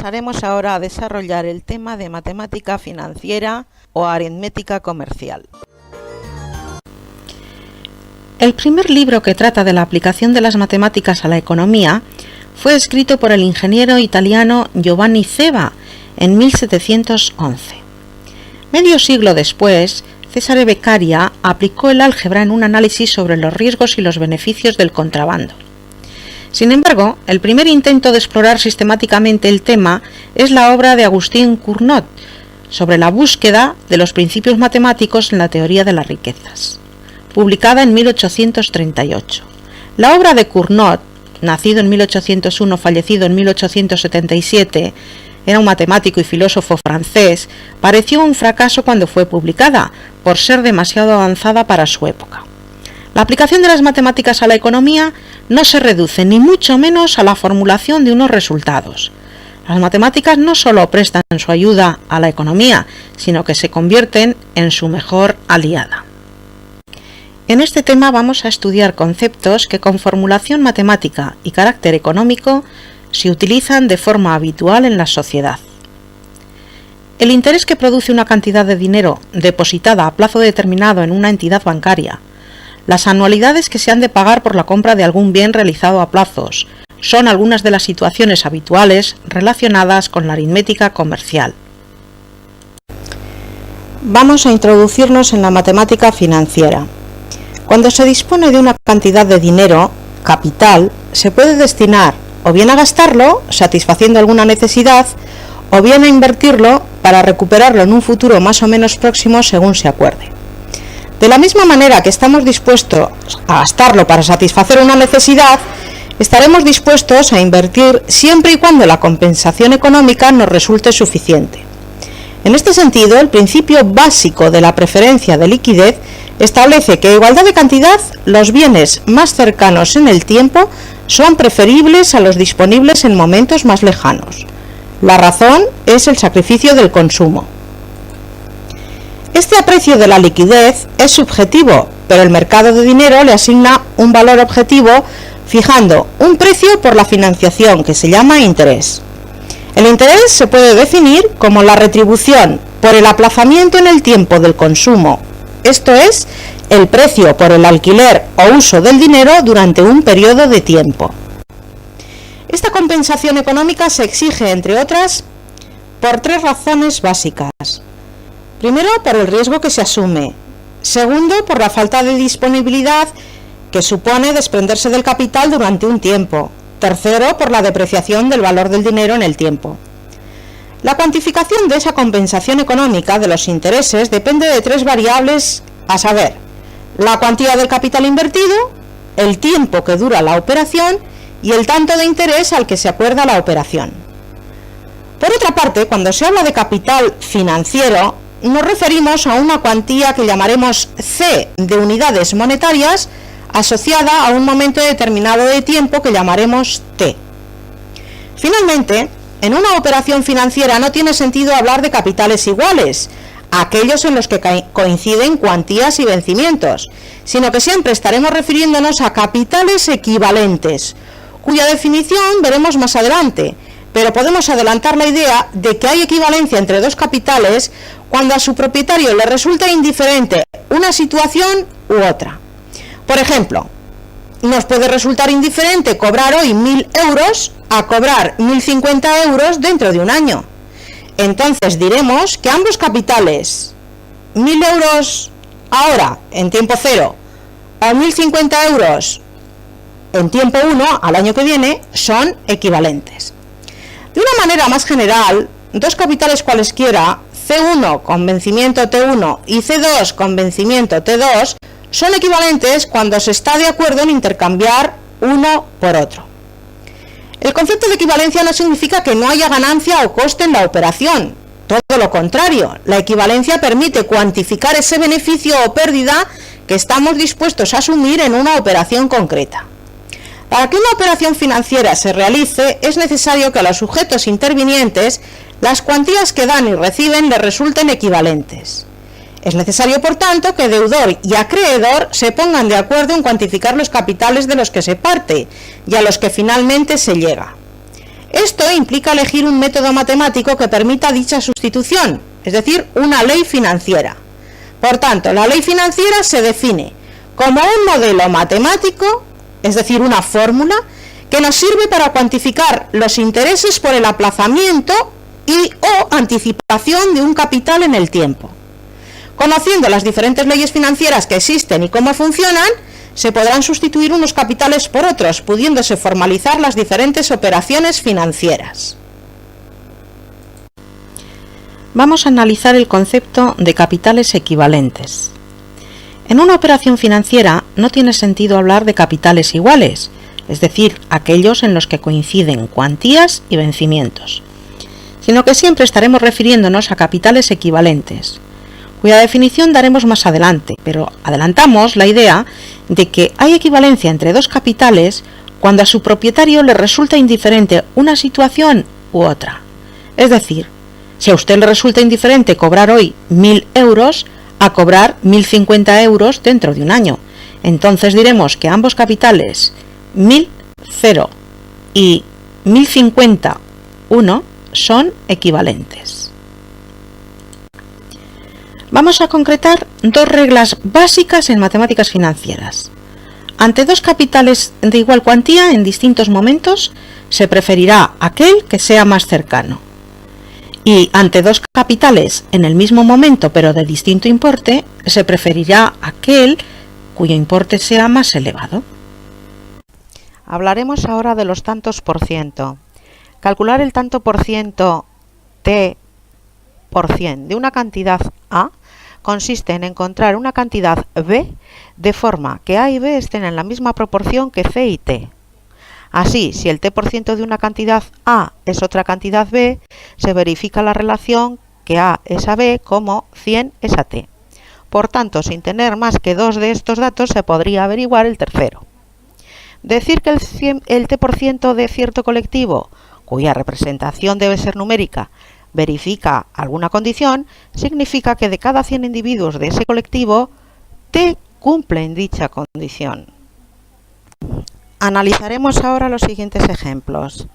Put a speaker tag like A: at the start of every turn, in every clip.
A: pasaremos ahora a desarrollar el tema de matemática financiera o aritmética comercial. El primer libro que trata de la aplicación de las matemáticas a la economía fue escrito por el ingeniero italiano Giovanni Ceva en 1711. Medio siglo después, Cesare Beccaria aplicó el álgebra en un análisis sobre los riesgos y los beneficios del contrabando. Sin embargo, el primer intento de explorar sistemáticamente el tema es la obra de Agustín Cournot sobre la búsqueda de los principios matemáticos en la teoría de las riquezas, publicada en 1838. La obra de Cournot, nacido en 1801, fallecido en 1877, era un matemático y filósofo francés, pareció un fracaso cuando fue publicada, por ser demasiado avanzada para su época. La aplicación de las matemáticas a la economía no se reduce ni mucho menos a la formulación de unos resultados. Las matemáticas no solo prestan su ayuda a la economía, sino que se convierten en su mejor aliada. En este tema vamos a estudiar conceptos que con formulación matemática y carácter económico se utilizan de forma habitual en la sociedad. El interés que produce una cantidad de dinero depositada a plazo determinado en una entidad bancaria, las anualidades que se han de pagar por la compra de algún bien realizado a plazos, son algunas de las situaciones habituales relacionadas con la aritmética comercial. Vamos a introducirnos en la matemática financiera. Cuando se dispone de una cantidad de dinero, capital, se puede destinar o bien a gastarlo, satisfaciendo alguna necesidad, o bien a invertirlo para recuperarlo en un futuro más o menos próximo según se acuerde. De la misma manera que estamos dispuestos a gastarlo para satisfacer una necesidad, estaremos dispuestos a invertir siempre y cuando la compensación económica nos resulte suficiente. En este sentido, el principio básico de la preferencia de liquidez establece que a igualdad de cantidad, los bienes más cercanos en el tiempo son preferibles a los disponibles en momentos más lejanos. La razón es el sacrificio del consumo. Este aprecio de la liquidez es subjetivo, pero el mercado de dinero le asigna un valor objetivo fijando un precio por la financiación que se llama interés. El interés se puede definir como la retribución por el aplazamiento en el tiempo del consumo, esto es, el precio por el alquiler o uso del dinero durante un periodo de tiempo. Esta compensación económica se exige, entre otras, por tres razones básicas. Primero, por el riesgo que se asume. Segundo, por la falta de disponibilidad que supone desprenderse del capital durante un tiempo. Tercero, por la depreciación del valor del dinero en el tiempo. La cuantificación de esa compensación económica de los intereses depende de tres variables, a saber, la cuantía del capital invertido, el tiempo que dura la operación y el tanto de interés al que se acuerda la operación. Por otra parte, cuando se habla de capital financiero, nos referimos a una cuantía que llamaremos C de unidades monetarias asociada a un momento determinado de tiempo que llamaremos T. Finalmente, en una operación financiera no tiene sentido hablar de capitales iguales, aquellos en los que coinciden cuantías y vencimientos, sino que siempre estaremos refiriéndonos a capitales equivalentes, cuya definición veremos más adelante, pero podemos adelantar la idea de que hay equivalencia entre dos capitales cuando a su propietario le resulta indiferente una situación u otra. Por ejemplo, nos puede resultar indiferente cobrar hoy 1.000 euros a cobrar 1.050 euros dentro de un año. Entonces diremos que ambos capitales, 1.000 euros ahora en tiempo cero o 1.050 euros en tiempo 1 al año que viene, son equivalentes. De una manera más general, dos capitales cualesquiera, C1 con vencimiento T1 y C2 con vencimiento T2, son equivalentes cuando se está de acuerdo en intercambiar uno por otro. El concepto de equivalencia no significa que no haya ganancia o coste en la operación. Todo lo contrario, la equivalencia permite cuantificar ese beneficio o pérdida que estamos dispuestos a asumir en una operación concreta. Para que una operación financiera se realice, es necesario que a los sujetos intervinientes las cuantías que dan y reciben les resulten equivalentes. Es necesario, por tanto, que deudor y acreedor se pongan de acuerdo en cuantificar los capitales de los que se parte y a los que finalmente se llega. Esto implica elegir un método matemático que permita dicha sustitución, es decir, una ley financiera. Por tanto, la ley financiera se define como un modelo matemático, es decir, una fórmula, que nos sirve para cuantificar los intereses por el aplazamiento y o anticipación de un capital en el tiempo. Conociendo las diferentes leyes financieras que existen y cómo funcionan, se podrán sustituir unos capitales por otros, pudiéndose formalizar las diferentes operaciones financieras. Vamos a analizar el concepto de capitales equivalentes. En una operación financiera no tiene sentido hablar de capitales iguales, es decir, aquellos en los que coinciden cuantías y vencimientos, sino que siempre estaremos refiriéndonos a capitales equivalentes, cuya definición daremos más adelante, pero adelantamos la idea de que hay equivalencia entre dos capitales cuando a su propietario le resulta indiferente una situación u otra. Es decir, si a usted le resulta indiferente cobrar hoy 1.000 euros a cobrar 1.050 euros dentro de un año, entonces diremos que ambos capitales 1.000, 0 y 1.050, 1 son equivalentes. Vamos a concretar dos reglas básicas en matemáticas financieras. Ante dos capitales de igual cuantía en distintos momentos, se preferirá aquel que sea más cercano. Y ante dos capitales en el mismo momento pero de distinto importe, se preferirá aquel cuyo importe sea más elevado. Hablaremos ahora de los tantos por ciento. Calcular el tanto por ciento T por cien de una cantidad A consiste en encontrar una cantidad B de forma que A y B estén en la misma proporción que C y T. Así, si el T% de una cantidad A es otra cantidad B, se verifica la relación que A es a B como 100 es a T. Por tanto, sin tener más que dos de estos datos, se podría averiguar el tercero. Decir que el T% de cierto colectivo, cuya representación debe ser numérica, verifica alguna condición, significa que de cada 100 individuos de ese colectivo, T cumplen dicha condición. Analizaremos ahora los siguientes ejemplos.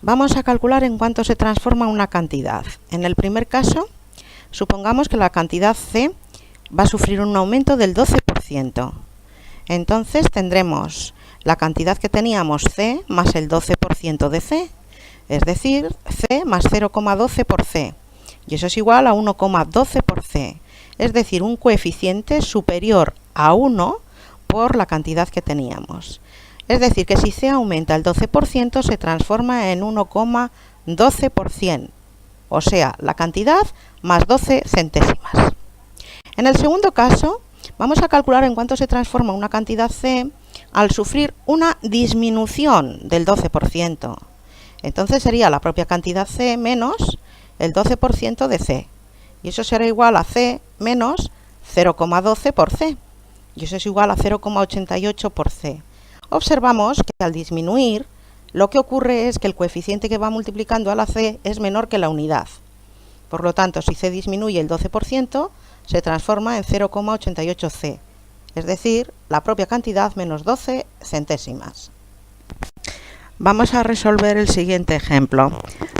A: Vamos a calcular en cuánto se transforma una cantidad. En el primer caso, supongamos que la cantidad C va a sufrir un aumento del 12%. Entonces tendremos la cantidad que teníamos C más el 12% de C, es decir, C más 0,12 por C, y eso es igual a 1,12 por C, es decir, un coeficiente superior a 1 por la cantidad que teníamos. Es decir, que si C aumenta el 12%, se transforma en 1,12 por 100, o sea, la cantidad más 12 centésimas. En el segundo caso, vamos a calcular en cuánto se transforma una cantidad C al sufrir una disminución del 12%. Entonces sería la propia cantidad C menos el 12% de C. Y eso será igual a C menos 0,12 por C. Y eso es igual a 0,88 por C. Observamos que al disminuir, lo que ocurre es que el coeficiente que va multiplicando a la C es menor que la unidad. Por lo tanto, si C disminuye el 12%, se transforma en 0,88C. Es decir, la propia cantidad menos 12 centésimas. Vamos a resolver el siguiente ejemplo.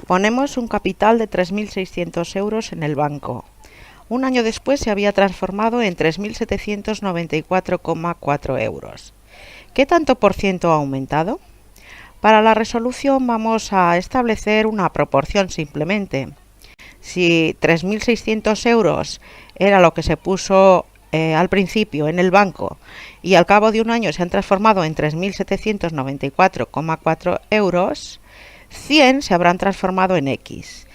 A: Ponemos un capital de 3.600 euros en el banco. Un año después se había transformado en 3.794,4 euros. ¿Qué tanto por ciento ha aumentado? Para la resolución vamos a establecer una proporción simplemente. Si 3.600 euros era lo que se puso al principio en el banco y al cabo de un año se han transformado en 3.794,4 euros, 100 se habrán transformado en X.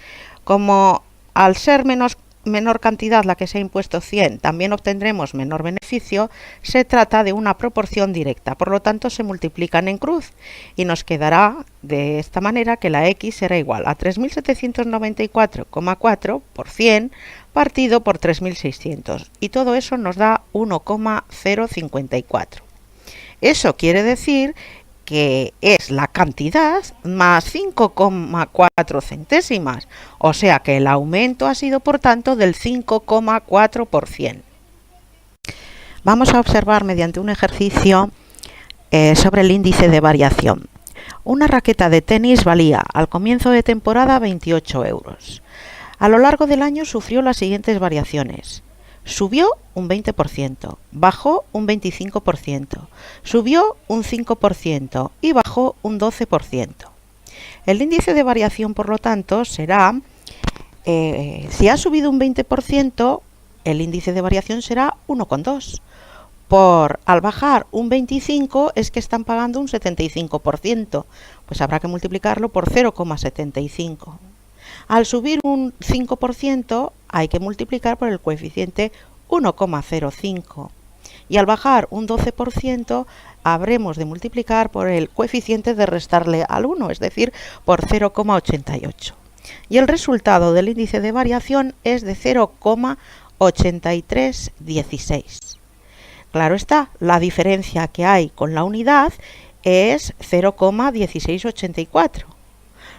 A: Como al ser menor cantidad la que se ha impuesto 100, también obtendremos menor beneficio, se trata de una proporción directa, por lo tanto se multiplican en cruz y nos quedará de esta manera que la X será igual a 3.794,4 por 100 partido por 3.600 y todo eso nos da 1,054. Eso quiere decir que es la cantidad más 5,4 centésimas, o sea que el aumento ha sido por tanto del 5,4%. Vamos a observar mediante un ejercicio sobre el índice de variación. Una raqueta de tenis valía al comienzo de temporada 28 euros. A lo largo del año sufrió las siguientes variaciones. Subió un 20%, bajó un 25%, subió un 5% y bajó un 12%. El índice de variación, por lo tanto, será, si ha subido un 20%, el índice de variación será 1,2. Al bajar un 25 es que están pagando un 75%, pues habrá que multiplicarlo por 0,75. Al subir un 5% hay que multiplicar por el coeficiente 1,05 y al bajar un 12% habremos de multiplicar por el coeficiente de restarle al 1, es decir, por 0,88. Y el resultado del índice de variación es de 0,8316. Claro está, la diferencia que hay con la unidad es 0,1684.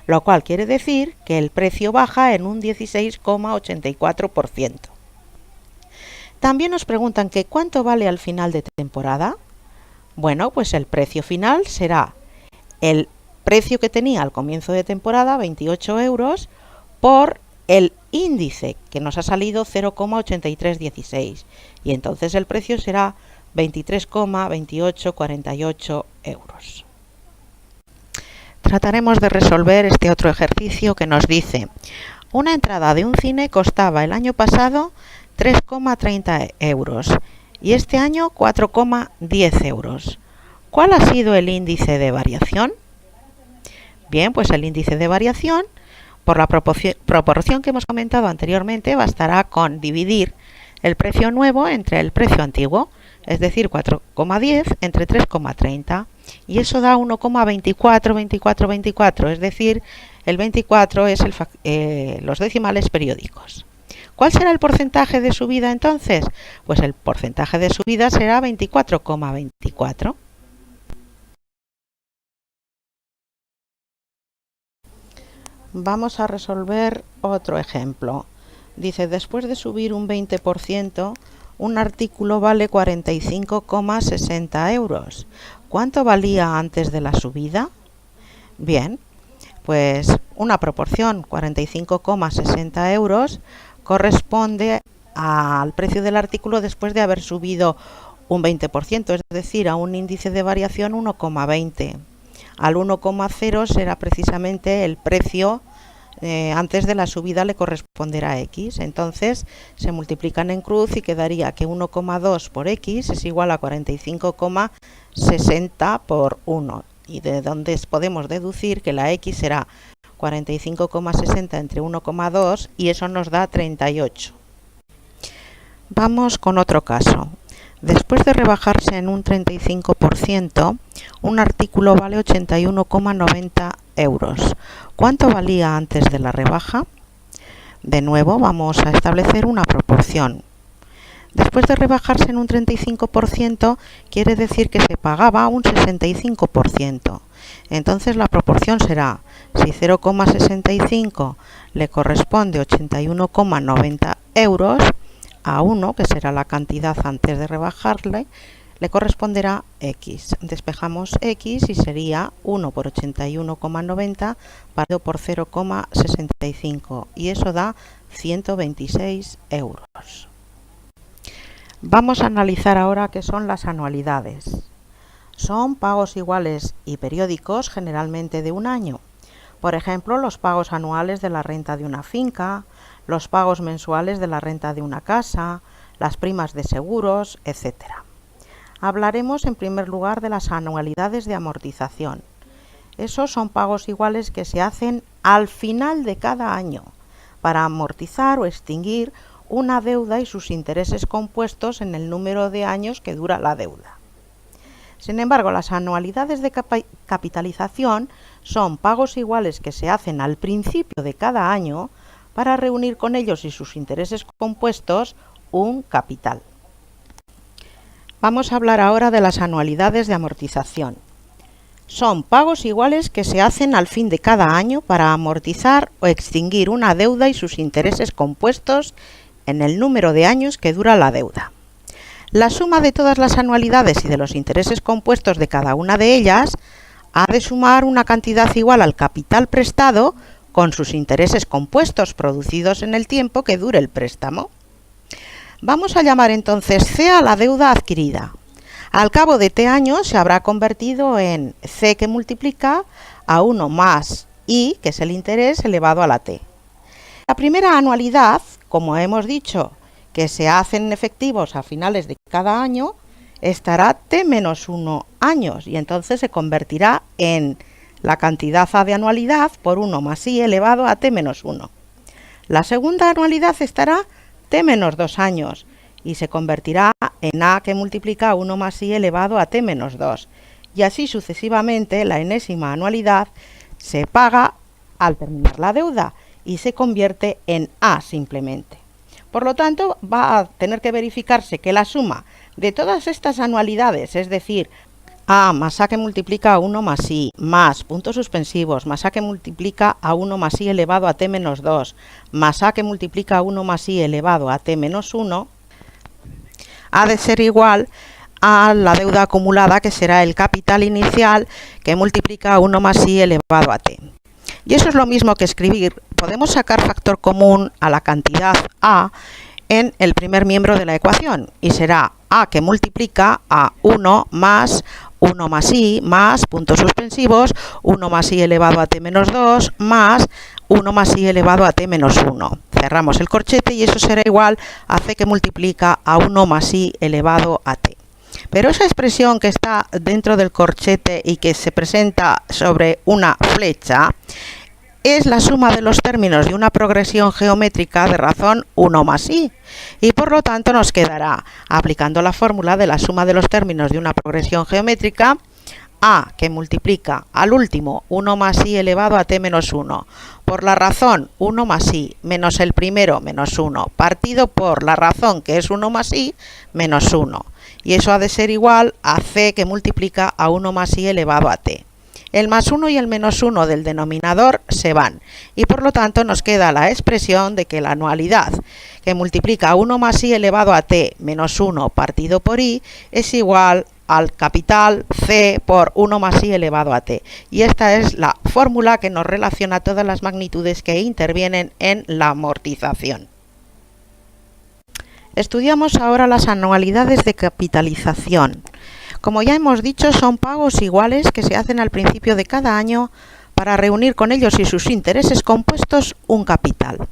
A: Lo cual quiere decir que el precio baja en un 16,84%. También nos preguntan que ¿cuánto vale al final de temporada? Bueno, pues el precio final será el precio que tenía al comienzo de temporada, 28 euros, por el índice que nos ha salido 0,8316. Y entonces el precio será 23,2848 euros. Trataremos de resolver este otro ejercicio que nos dice: una entrada de un cine costaba el año pasado 3,30 euros y este año 4,10 euros. ¿Cuál ha sido el índice de variación? Bien, pues el índice de variación, por la proporción que hemos comentado anteriormente, bastará con dividir el precio nuevo entre el precio antiguo, es decir, 4,10 entre 3,30. Y eso da 1,24, es decir, el 24 es los decimales periódicos. ¿Cuál será el porcentaje de subida entonces? Pues el porcentaje de subida será 24,24. Vamos a resolver otro ejemplo. Dice, después de subir un 20%, un artículo vale 45,60 euros. ¿Cuánto valía antes de la subida? Bien, pues una proporción, 45,60 euros, corresponde al precio del artículo después de haber subido un 20%, es decir, a un índice de variación 1,20. Al 1,0 será precisamente el precio antes de la subida, le corresponderá X. Entonces se multiplican en cruz y quedaría que 1,2 por X es igual a 45,60 por 1. Y de donde podemos deducir que la X será 45,60 entre 1,2 y eso nos da 38. Vamos con otro caso. Después de rebajarse en un 35%, un artículo vale 81,90 euros. ¿Cuánto valía antes de la rebaja? De nuevo vamos a establecer una proporción. Después de rebajarse en un 35%, quiere decir que se pagaba un 65%. Entonces la proporción será, si 0,65 le corresponde 81,90 euros, a 1, que será la cantidad antes de rebajarle, le corresponderá X. Despejamos X y sería 1 por 81,90 partido por 0,65 y eso da 126 euros. Vamos a analizar ahora qué son las anualidades. Son pagos iguales y periódicos, generalmente de un año. Por ejemplo, los pagos anuales de la renta de una finca, los pagos mensuales de la renta de una casa, las primas de seguros, etc. Hablaremos en primer lugar de las anualidades de amortización. Esos son pagos iguales que se hacen al final de cada año para amortizar o extinguir una deuda y sus intereses compuestos en el número de años que dura la deuda. Sin embargo, las anualidades de capitalización son pagos iguales que se hacen al principio de cada año para reunir con ellos y sus intereses compuestos un capital. Vamos a hablar ahora de las anualidades de amortización. Son pagos iguales que se hacen al fin de cada año para amortizar o extinguir una deuda y sus intereses compuestos en el número de años que dura la deuda. La suma de todas las anualidades y de los intereses compuestos de cada una de ellas ha de sumar una cantidad igual al capital prestado con sus intereses compuestos producidos en el tiempo que dure el préstamo. Vamos a llamar entonces C a la deuda adquirida. Al cabo de t años se habrá convertido en C que multiplica a 1 más I, que es el interés, elevado a la t. La primera anualidad, como hemos dicho, que se hacen efectivos a finales de cada año, estará t menos 1 años y entonces se convertirá en la cantidad A de anualidad por 1 más I elevado a t menos 1. La segunda anualidad estará t menos 2 años y se convertirá en A que multiplica a 1 más I elevado a t menos 2. Y así sucesivamente la enésima anualidad se paga al terminar la deuda y se convierte en A simplemente. Por lo tanto, va a tener que verificarse que la suma de todas estas anualidades, es decir, A más A que multiplica a 1 más I, más puntos suspensivos, más A que multiplica a 1 más I elevado a t menos 2, más A que multiplica a 1 más I elevado a t menos 1, ha de ser igual a la deuda acumulada, que será el capital inicial que multiplica a 1 más I elevado a t. Y eso es lo mismo que escribir. Podemos sacar factor común a la cantidad A en el primer miembro de la ecuación y será A que multiplica a 1 más I más puntos suspensivos, 1 más I elevado a t menos 2 más 1 más I elevado a t menos 1. Cerramos el corchete y eso será igual a C que multiplica a 1 más I elevado a t. Pero esa expresión que está dentro del corchete y que se presenta sobre una flecha es la suma de los términos de una progresión geométrica de razón 1 más I. Y por lo tanto nos quedará, aplicando la fórmula de la suma de los términos de una progresión geométrica, A que multiplica al último 1 más I elevado a t menos 1 por la razón 1 más I menos el primero menos 1 partido por la razón que es 1 más I menos 1. Y eso ha de ser igual a C que multiplica a 1 más I elevado a t. El más 1 y el menos 1 del denominador se van y por lo tanto nos queda la expresión de que la anualidad que multiplica a 1 más I elevado a t menos 1 partido por I es igual al capital C por 1 más I elevado a t. Y esta es la fórmula que nos relaciona todas las magnitudes que intervienen en la amortización. Estudiamos ahora las anualidades de capitalización. Como ya hemos dicho, son pagos iguales que se hacen al principio de cada año para reunir con ellos y sus intereses compuestos un capital.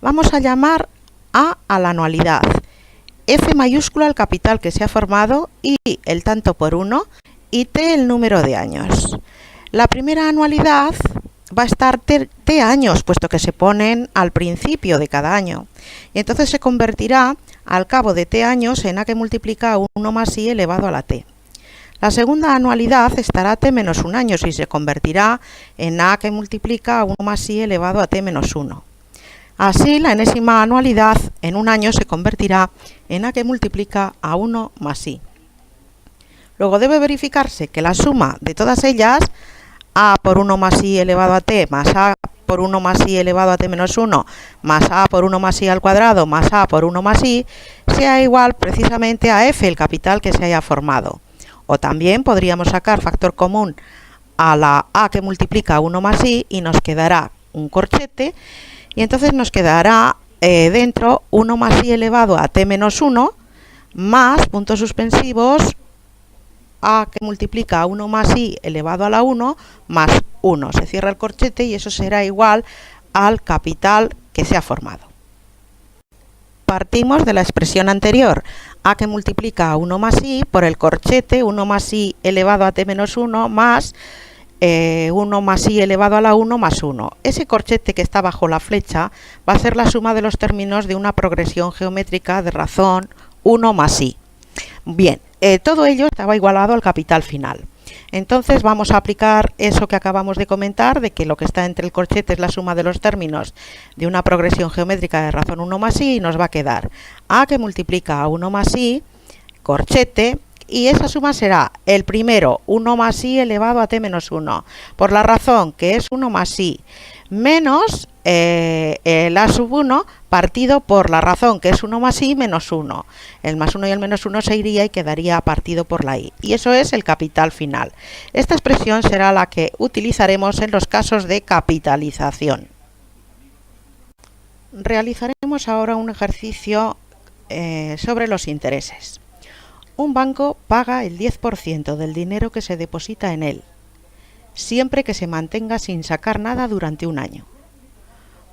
A: Vamos a llamar A a la anualidad, F mayúscula el capital que se ha formado y el tanto por 1 y T el número de años. La primera anualidad va a estar T años, puesto que se ponen al principio de cada año. Y entonces se convertirá al cabo de T años en A que multiplica a 1 más I elevado a la T. La segunda anualidad estará T menos 1 años y se convertirá en A que multiplica a 1 más I elevado a T menos 1. Así, la enésima anualidad en un año se convertirá en A que multiplica a 1 más I. Luego debe verificarse que la suma de todas ellas, A por 1 más I elevado a T más A por 1 más I elevado a T menos 1 más A por 1 más I al cuadrado más A por 1 más I, sea igual precisamente a F, el capital que se haya formado. O también podríamos sacar factor común a la A que multiplica a 1 más I y nos quedará un corchete y entonces nos quedará dentro 1 más I elevado a T menos 1 más puntos suspensivos A que multiplica a 1 más I elevado a la 1 más 1. Se cierra el corchete y eso será igual al capital que se ha formado. Partimos de la expresión anterior, A que multiplica a 1 más I por el corchete 1 más I elevado a T menos 1 más 1 más I elevado a la 1 más 1. Ese corchete que está bajo la flecha va a ser la suma de los términos de una progresión geométrica de razón 1 más I. Bien, todo ello estaba igualado al capital final. Entonces vamos a aplicar eso que acabamos de comentar, de que lo que está entre el corchete es la suma de los términos de una progresión geométrica de razón 1 más I y nos va a quedar A que multiplica a 1 más I, corchete, y esa suma será el primero 1 más I elevado a T menos 1, por la razón que es 1 más I, menos el A sub 1 partido por la razón que es 1 más I menos 1. El más 1 y el menos 1 se iría y quedaría partido por la I. Y eso es el capital final. Esta expresión será la que utilizaremos en los casos de capitalización. Realizaremos ahora un ejercicio sobre los intereses. Un banco paga el 10% del dinero que se deposita en él, siempre que se mantenga sin sacar nada durante un año.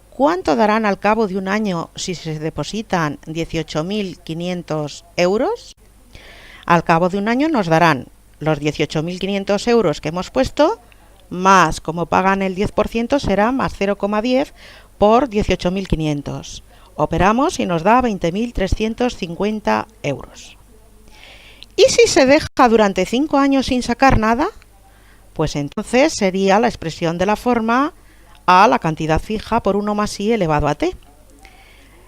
A: ¿Cuánto darán al cabo de un año si se depositan 18.500 euros? Al cabo de un año nos darán los 18.500 euros que hemos puesto, más, como pagan el 10%, será más 0,10 por 18.500. Operamos y nos da 20.350 euros. ¿Y si se deja durante 5 años sin sacar nada? Pues entonces sería la expresión de la forma A, la cantidad fija, por 1 más I elevado a T.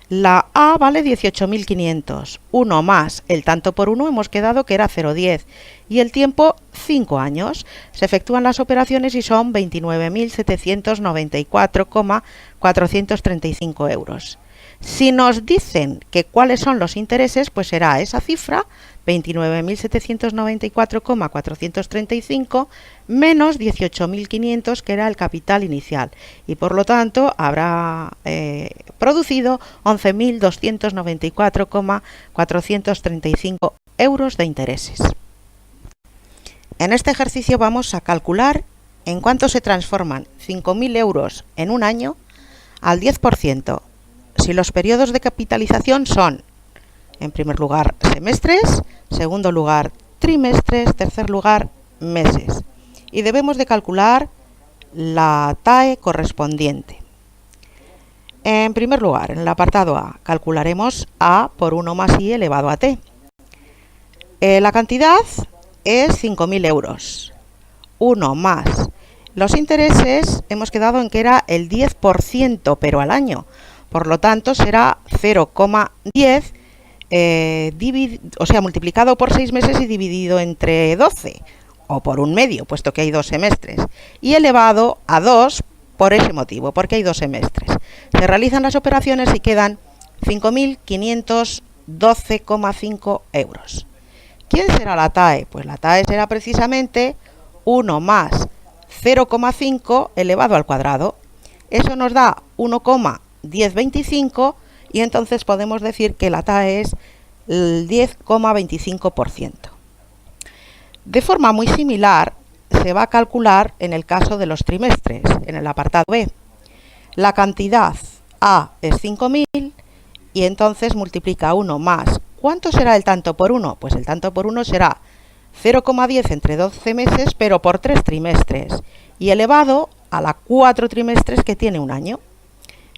A: La A vale 18.500. 1 más el tanto por 1 hemos quedado que era 0,10. Y el tiempo, 5 años. Se efectúan las operaciones y son 29.794,435 euros. Si nos dicen que cuáles son los intereses, pues será esa cifra, 29.794,435 menos 18.500, que era el capital inicial, y por lo tanto habrá producido 11.294,435 euros de intereses. En este ejercicio vamos a calcular en cuánto se transforman 5.000 euros en un año al 10%, si los periodos de capitalización son, en primer lugar, semestres, segundo lugar, trimestres, tercer lugar, meses. Y debemos de calcular la TAE correspondiente. En primer lugar, en el apartado A, calcularemos A por 1 más I elevado a T. La cantidad es 5.000 euros. 1 más. Los intereses hemos quedado en que era el 10%, pero al año. Por lo tanto, será 0,10, multiplicado por 6 meses y dividido entre 12, o por un medio, puesto que hay 2 semestres, y elevado a 2 por ese motivo, porque hay 2 semestres. Se realizan las operaciones y quedan 5.512,5 euros. ¿Quién será la TAE? Pues la TAE será precisamente 1 más 0,5 elevado al cuadrado. Eso nos da 1,1025 y entonces podemos decir que la TAE es el 10,25%. De forma muy similar se va a calcular en el caso de los trimestres, en el apartado B. La cantidad A es 5.000 y entonces multiplica 1 más. ¿Cuánto será el tanto por 1? Pues el tanto por 1 será 0,10 entre 12 meses, pero por 3 trimestres, y elevado a la 4 trimestres que tiene un año.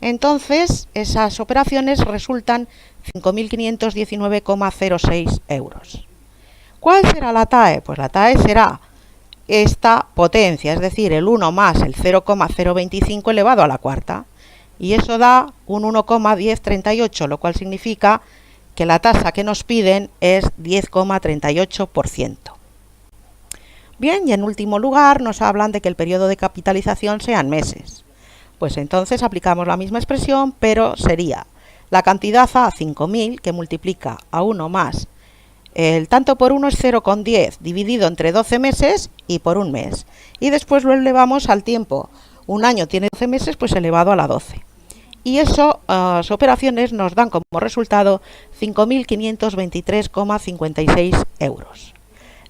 A: Entonces, esas operaciones resultan 5.519,06 euros. ¿Cuál será la TAE? Pues la TAE será esta potencia, es decir, el 1 más el 0,025 elevado a la cuarta. Y eso da un 1,1038, lo cual significa que la tasa que nos piden es 10,38%. Bien, y en último lugar nos hablan de que el periodo de capitalización sean meses. Pues entonces aplicamos la misma expresión, pero sería la cantidad A, 5.000, que multiplica a 1 más el tanto por 1 es 0,10 dividido entre 12 meses y por un mes. Y después lo elevamos al tiempo. Un año tiene 12 meses, pues elevado a la 12. Y esas operaciones nos dan como resultado 5.523,56 euros.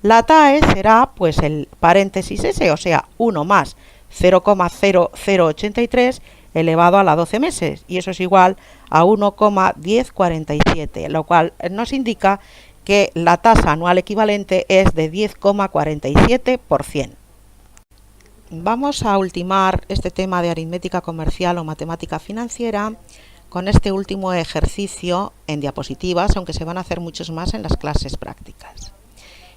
A: La TAE será pues el paréntesis ese, o sea, 1 más 0,0083 elevado a la 12 meses, y eso es igual a 1,1047, lo cual nos indica que la tasa anual equivalente es de 10,47%. Vamos a ultimar este tema de aritmética comercial o matemática financiera con este último ejercicio en diapositivas, aunque se van a hacer muchos más en las clases prácticas.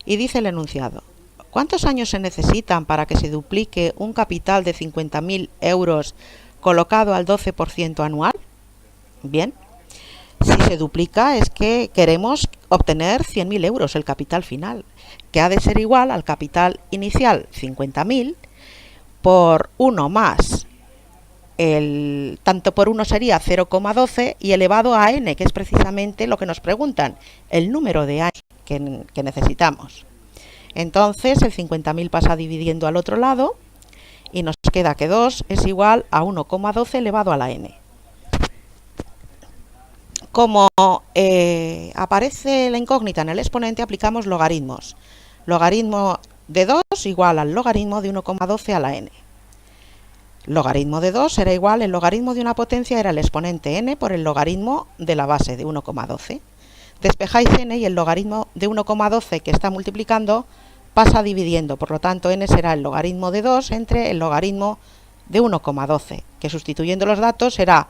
A: Y dice el enunciado: ¿cuántos años se necesitan para que se duplique un capital de 50.000 euros colocado al 12% anual? Bien, si se duplica es que queremos obtener 100.000 euros, el capital final, que ha de ser igual al capital inicial, 50.000, por 1 más el tanto por 1 sería 0,12 y elevado a n, que es precisamente lo que nos preguntan, el número de años que necesitamos. Entonces el 50.000 pasa dividiendo al otro lado y nos queda que 2 es igual a 1,12 elevado a la n. Como aparece la incógnita en el exponente, aplicamos logaritmos. Logaritmo de 2 igual al logaritmo de 1,12 a la n. Logaritmo de 2 será igual, el logaritmo de una potencia era el exponente n por el logaritmo de la base de 1,12. Despejáis n y el logaritmo de 1,12 que está multiplicando pasa dividiendo, por lo tanto n será el logaritmo de 2 entre el logaritmo de 1,12, que sustituyendo los datos será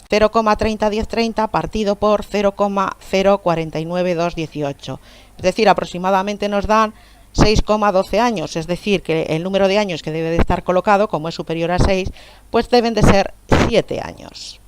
A: 0,301030 partido por 0,049218. Es decir, aproximadamente nos dan 6,12 años, es decir, que el número de años que debe de estar colocado, como es superior a 6, pues deben de ser 7 años.